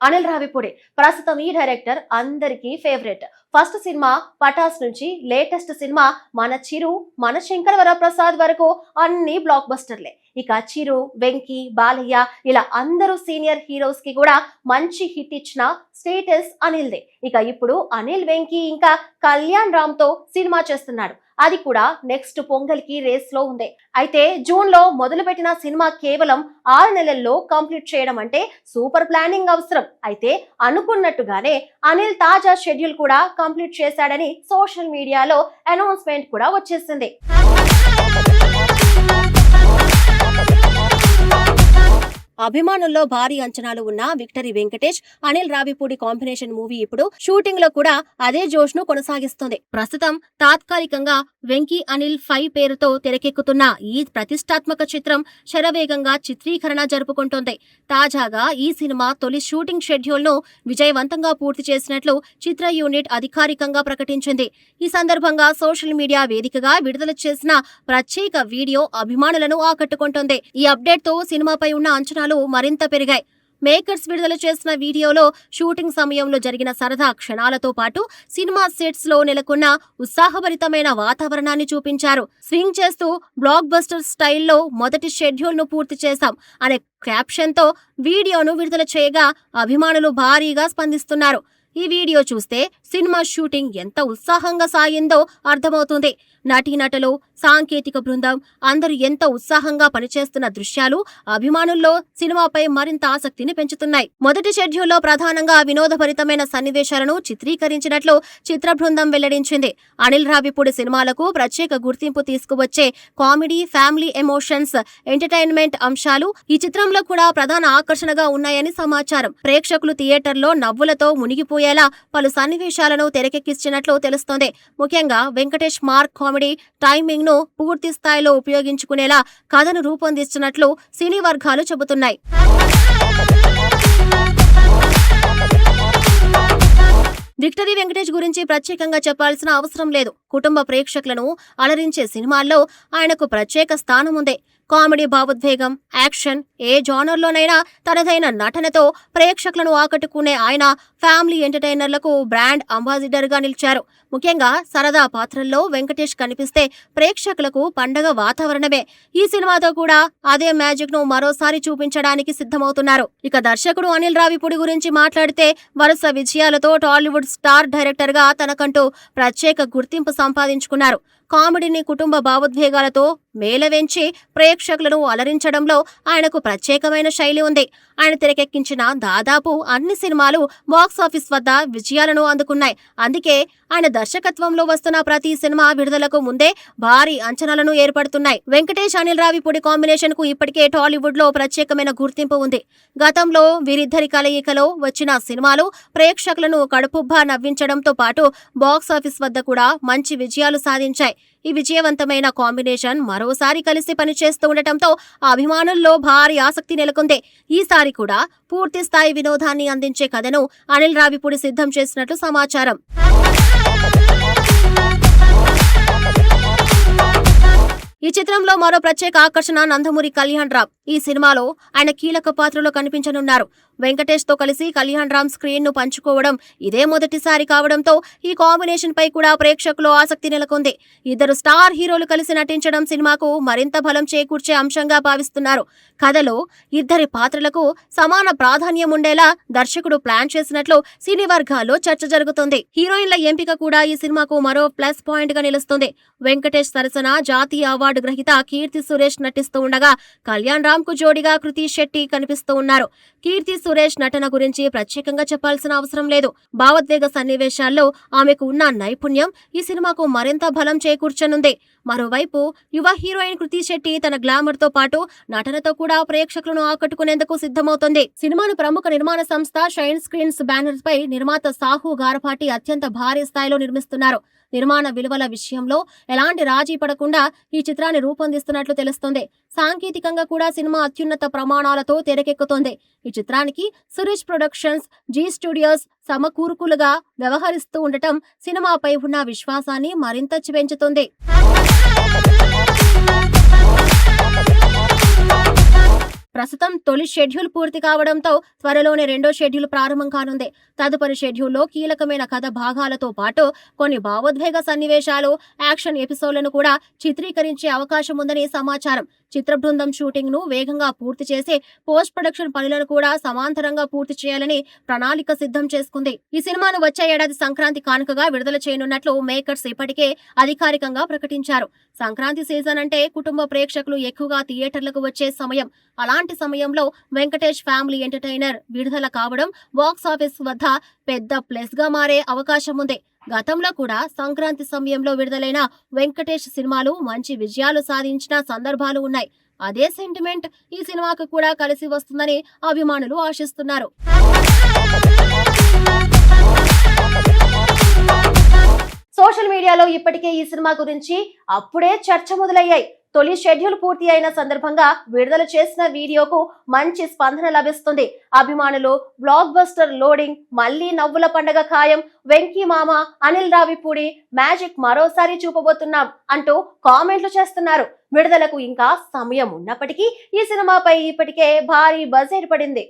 అనిల్ రావిపూడి. ప్రస్తుతం ఈ డైరెక్టర్ అందరికీ ఫేవరెట్. ఫస్ట్ సినిమా పటాస్ నుంచి లేటెస్ట్ సినిమా మన చిరు, మన శంకర్ వరప్రసాద్ వరకు అన్ని బ్లాక్ బస్టర్లే. ఇక చిరు, వెంకీ, బాలయ్య ఇలా అందరూ సీనియర్ హీరోస్ కి కూడా మంచి హిట్ ఇచ్చిన స్టేటస్ అనిల్దే. ఇక ఇప్పుడు అనిల్, వెంకీ ఇంకా కళ్యాణ్ రామ్ తో సినిమా చేస్తున్నాడు. అది కూడా నెక్స్ట్ పొంగల్ కి రేస్ లో ఉంది. అయితే జూన్ లో మొదలు పెట్టిన సినిమా కేవలం 6 నెలల్లో కంప్లీట్ చేయడం అంటే సూపర్ ప్లానింగ్ అవసరం. అయితే అనుకున్నట్టుగానే అనిల్ తాజా షెడ్యూల్ కూడా కంప్లీట్ చేశాడని సోషల్ మీడియాలో అనౌన్స్మెంట్ కూడా వచ్చేసింది. అభిమానుల్లో భారీ అంచనాలు ఉన్న victory Venkatesh, Anil Ravipudi combination movie ఇప్పుడు షూటింగ్ లో కూడా అదే జోష్ ను కొనసాగిస్తుంది. ప్రస్తుతం తాత్కాలికంగా వెంకీ అనిల్ 5 పేరుతో తెరకెక్కుతున్న ఈ ప్రతిష్టాత్మక చిత్రం శరవేగంగా చిత్రీకరణ జరుపుకుంటోంది. తాజాగా ఈ సినిమా తొలి షూటింగ్ షెడ్యూల్ ను విజయవంతంగా పూర్తి చేసినట్లు చిత్ర యూనిట్ అధికారికంగా ప్రకటించింది. ఈ సందర్భంగా సోషల్ మీడియా వేదికగా విడుదల చేసిన ప్రత్యేక వీడియో అభిమానులను ఆకట్టుకుంటోంది. ఈ అప్డేట్ తో సినిమాపై ఉన్న అంచనాలు మరింత పెరిగాయి. మేకర్స్ విడుదల చేసిన వీడియోలో షూటింగ్ సమయంలో జరిగిన సరదా క్షణాలతో పాటు సినిమా సెట్స్ లో నెలకొన్న ఉత్సాహభరితమైన వాతావరణాన్ని చూపించారు. స్వింగ్ చేస్తూ బ్లాక్ బస్టర్ స్టైల్లో మొదటి షెడ్యూల్ ను పూర్తి చేశాం అనే క్యాప్షన్ తో వీడియోను విడుదల చేయగా అభిమానులు భారీగా స్పందిస్తున్నారు. ఈ వీడియో చూస్తే సినిమా షూటింగ్ ఎంత ఉత్సాహంగా సాగిందో అర్థమవుతుంది. నటీనటులు, సాంకేతిక బృందం అందరూ ఎంత ఉత్సాహంగా పనిచేస్తున్న దృశ్యాలు అభిమానుల్లో సినిమాపై మరింత ఆసక్తిని పెంచుతున్నాయి. మొదటి షెడ్యూల్లో ప్రధానంగా వినోదభరితమైన సన్నివేశాలను చిత్రీకరించినట్లు చిత్ర బృందం వెల్లడించింది. అనిల్ రావిపూడి సినిమాలకు ప్రత్యేక గుర్తింపు తీసుకువచ్చే కామెడీ, ఫ్యామిలీ ఎమోషన్స్, ఎంటర్టైన్మెంట్ అంశాలు ఈ చిత్రంలో కూడా ప్రధాన ఆకర్షణగా ఉన్నాయని సమాచారం. ప్రేక్షకులు థియేటర్లో నవ్వులతో మునిగిపోయేలా పలు సన్నివేశాలను తెరకెక్కించినట్లు తెలుస్తోంది. ముఖ్యంగా వెంకటేష్ మార్క్ కామెడీ టైమింగ్ ను పూర్తి స్థాయిలో ఉపయోగించుకునేలా కథను రూపొందిస్తున్నట్లు సినీ వర్గాలు చెబుతున్నాయి. విక్టరీ వెంకటేష్ గురించి ప్రత్యేకంగా చెప్పాల్సిన అవసరం లేదు. కుటుంబ ప్రేక్షకులను అలరించే సినిమాల్లో ఆయనకు ప్రత్యేక స్థానం ఉంది. కామెడీ, భావోద్వేగం, యాక్షన్ ఏ జానర్లోనైనా తనదైన నటనతో ప్రేక్షకులను ఆకట్టుకునే ఆయన ఫ్యామిలీ ఎంటర్టైనర్లకు బ్రాండ్ అంబాసిడర్ గా నిలిచారు. ముఖ్యంగా సరదా పాత్రల్లో వెంకటేష్ కనిపిస్తే ప్రేక్షకులకు పండగ వాతావరణమే. ఈ సినిమాతో కూడా అదే మ్యాజిక్ ను మరోసారి చూపించడానికి సిద్ధమవుతున్నారు. ఇక దర్శకుడు అనిల్ రావిపూడి గురించి మాట్లాడితే వరుస విజయాలతో టాలీవుడ్ స్టార్ డైరెక్టర్ గా తనకంటూ ప్రత్యేక గుర్తింపు సంపాదించుకున్నారు. కామెడీని కుటుంబ భావోద్వేగాలతో మేళవించి ప్రేక్షకులను అలరించడంలో ఆయనకు ప్రత్యేకమైన శైలి ఉంది. ఆయన తెరకెక్కించిన దాదాపు అన్ని సినిమాలు బాక్సాఫీస్ వద్ద విజయాలను అందుకున్నాయి. అందుకే ఆయన దర్శకత్వంలో వస్తున్న ప్రతి సినిమా విడుదలకు ముందే భారీ అంచనాలను ఏర్పడుతున్నాయి. వెంకటేష్, అనిల్ రావిపూడి కాంబినేషన్ కు ఇప్పటికే టాలీవుడ్ లో ప్రత్యేకమైన గుర్తింపు ఉంది. గతంలో వీరిద్దరి కలయికలో వచ్చిన సినిమాలు ప్రేక్షకులను కడుపుబ్బా నవ్వించడంతో పాటు బాక్సాఫీస్ వద్ద కూడా మంచి విజయాలు సాధించాయి. ఈ విజయవంతమైన కాంబినేషన్ మరోసారి కలిసి పనిచేస్తూ ఉండటంతో అభిమానుల్లో భారీ ఆసక్తి నెలకొంది. ఈసారి కూడా పూర్తి స్థాయి వినోదాన్ని అందించే కథను అనిల్ రావిపూడి సిద్ధం చేసినట్లు సమాచారం. ఈ చిత్రంలో మరో ప్రత్యేక ఆకర్షణ నందమూరి కళ్యాణ్ రామ్. ఈ సినిమాలో ఆయన కీలక పాత్రలో కనిపించనున్నారు. వెంకటేష్ తో కలిసి కళ్యాణ్ రామ్ స్క్రీన్ ను పంచుకోవడం ఇదే మొదటిసారి కావడంతో ఈ కాంబినేషన్ పై కూడా ప్రేక్షకులు ఆసక్తి నెలకొంది. ఇద్దరు స్టార్ హీరోలు కలిసి నటించడం సినిమాకు మరింత బలం చేకూర్చే అంశంగా భావిస్తున్నారు. కథలో ఇద్దరి పాత్రలకు సమాన ప్రాధాన్యం ఉండేలా దర్శకుడు ప్లాన్ చేసినట్లు సినీ వర్గాల్లో చర్చ జరుగుతుంది. హీరోయిన్ల ఎంపిక కూడా ఈ సినిమాకు మరో ప్లస్ పాయింట్ గా నిలుస్తుంది. వెంకటేష్ సరసన జాతీయ అవార్డు గ్రహీత కీర్తి సురేష్ నటిస్తూ ఉండగా కళ్యాణ్ రామ్ కు జోడిగా కృతి శెట్టి కనిపిస్తూ ఉన్నారు. కీర్తి సురేష్ నటన గురించి ప్రత్యేకంగా చెప్పాల్సిన అవసరం లేదు. భావోద్వేగ సన్నివేశాల్లో ఆమెకు ఉన్న నైపుణ్యం ఈ సినిమాకు మరింత బలం చేకూర్చనుంది. మరోవైపు యువ హీరోయిన్ కృతి శెట్టి తన గ్లామర్ తో పాటు నటనతో కూడా ప్రేక్షకులను ఆకట్టుకునేందుకు సిద్ధమవుతుంది. సినిమాను ప్రముఖ నిర్మాణ సంస్థ షైన్ స్క్రీన్స్ బ్యానర్ పై నిర్మాత సాహు గారపాటి అత్యంత భారీ స్థాయిలో నిర్మిస్తున్నారు. నిర్మాణ విలువల విషయంలో ఎలాంటి రాజీ పడకుండా ఈ చిత్రాన్ని రూపొందిస్తున్నట్లు తెలుస్తోంది. సాంకేతికంగా కూడా సినిమా అత్యున్నత ప్రమాణాలతో తెరకెక్కుతోంది. ఈ చిత్రానికి సురేష్ ప్రొడక్షన్స్, జీ స్టూడియోస్ సమకూర్కులుగా వ్యవహరిస్తూ ఉండటం సినిమాపై ఉన్న విశ్వాసాన్ని మరింత పెంచుతుంది. ప్రస్తుతం తొలి షెడ్యూల్ పూర్తి కావడంతో త్వరలోనే రెండో షెడ్యూల్ ప్రారంభం కానుంది. తదుపరి షెడ్యూల్లో కీలకమైన కథ భాగాలతో పాటు కొన్ని భావోద్వేగ సన్నివేశాలు, యాక్షన్ ఎపిసోడ్లను కూడా చిత్రీకరించే అవకాశం ఉందని సమాచారం. చిత్ర బృందం షూటింగ్ ను వేగంగా పూర్తి చేసి పోస్ట్ ప్రొడక్షన్ పనులను కూడా సమాంతరంగా పూర్తి చేయాలని ప్రణాళిక సిద్ధం చేసుకుంది. ఈ సినిమాను వచ్చే ఏడాది సంక్రాంతి కానుకగా విడుదల చేయనున్నట్లు మేకర్స్ ఇప్పటికే అధికారికంగా ప్రకటించారు. సంక్రాంతి సీజన్ అంటే కుటుంబ ప్రేక్షకులు ఎక్కువగా థియేటర్లకు వచ్చే సమయం. అలాంటి సమయంలో వెంకటేష్ ఫ్యామిలీ ఎంటర్టైనర్ విడుదల కావడం బాక్సాఫీస్ వద్ద పెద్ద ప్లస్ గా మారే అవకాశం ఉంది. గతంలో కూడా సంక్రాంతి సమయంలో విడుదలైన వెంకటేష్ సినిమాలు మంచి విజయాలు సాధించిన సందర్భాలు ఉన్నాయి. అదే సెంటిమెంట్ ఈ సినిమాకు కూడా కలిసి వస్తుందని అభిమానులు ఆశిస్తున్నారు. సోషల్ మీడియాలో ఇప్పటికే ఈ సినిమా గురించి అప్పుడే చర్చ మొదలయ్యాయి. తొలి షెడ్యూల్ పూర్తి అయిన సందర్భంగా విడుదల చేసిన వీడియోకు మంచి స్పందన లభిస్తుంది. అభిమానులు బ్లాక్ బస్టర్ లోడింగ్, మళ్లీ నవ్వుల పండగ ఖాయం, వెంకీ మామ, అనిల్ రావిపూడి మ్యాజిక్ మరోసారి చూపబోతున్నాం అంటూ కామెంట్లు చేస్తున్నారు. విడుదలకు ఇంకా సమయం ఉన్నప్పటికీ ఈ సినిమాపై ఇప్పటికే భారీ బజ్ ఏర్పడింది.